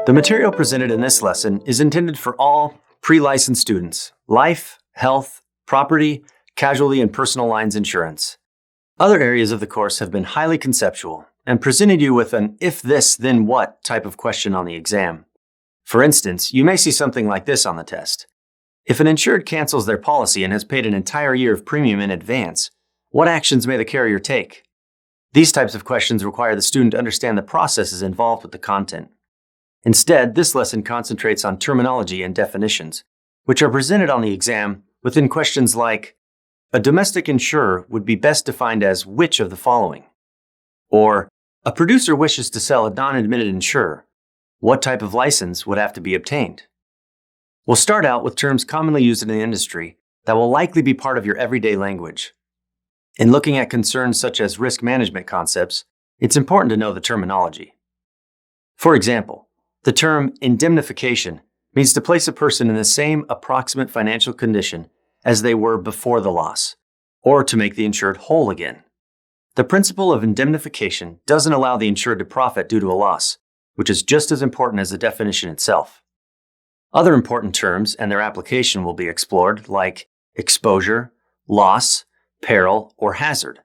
The material presented in this lesson is intended for all pre-licensed students, life, health, property, casualty, and personal lines insurance. Other areas of the course have been highly conceptual and presented you with an if this, then what type of question on the exam. For instance, you may see something like this on the test. If an insured cancels their policy and has paid an entire year of premium in advance, what actions may the carrier take? These types of questions require the student to understand the processes involved with the content. Instead, this lesson concentrates on terminology and definitions, which are presented on the exam within questions like, a domestic insurer would be best defined as which of the following? Or, a producer wishes to sell a non-admitted insurer. What type of license would have to be obtained? We'll start out with terms commonly used in the industry that will likely be part of your everyday language. In looking at concerns such as risk management concepts, it's important to know the terminology. For example, the term indemnification means to place a person in the same approximate financial condition as they were before the loss, or to make the insured whole again. The principle of indemnification doesn't allow the insured to profit due to a loss, which is just as important as the definition itself. Other important terms and their application will be explored, like exposure, loss, peril, or hazard.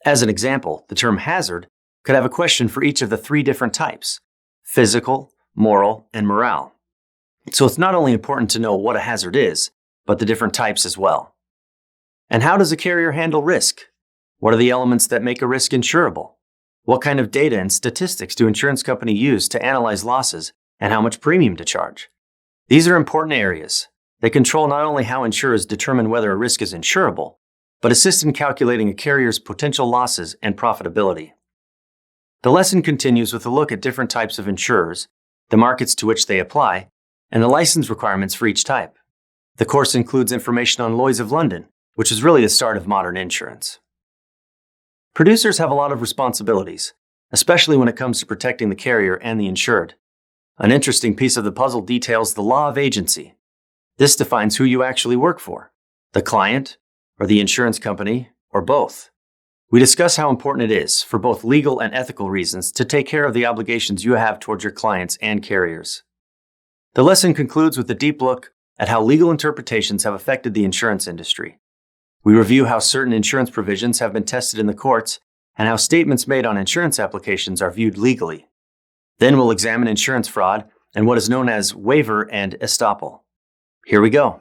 As an example, the term hazard could have a question for each of the three different types: physical, moral, and morale. So it's not only important to know what a hazard is, but the different types as well. And how does a carrier handle risk? What are the elements that make a risk insurable? What kind of data and statistics do insurance companies use to analyze losses and how much premium to charge? These are important areas. They control not only how insurers determine whether a risk is insurable, but assist in calculating a carrier's potential losses and profitability. The lesson continues with a look at different types of insurers, the markets to which they apply, and the license requirements for each type. The course includes information on Lloyd's of London, which is really the start of modern insurance. Producers have a lot of responsibilities, especially when it comes to protecting the carrier and the insured. An interesting piece of the puzzle details the law of agency. This defines who you actually work for, the client, or the insurance company, or both. We discuss how important it is, for both legal and ethical reasons, to take care of the obligations you have towards your clients and carriers. The lesson concludes with a deep look at how legal interpretations have affected the insurance industry. We review how certain insurance provisions have been tested in the courts and how statements made on insurance applications are viewed legally. Then we'll examine insurance fraud and what is known as waiver and estoppel. Here we go.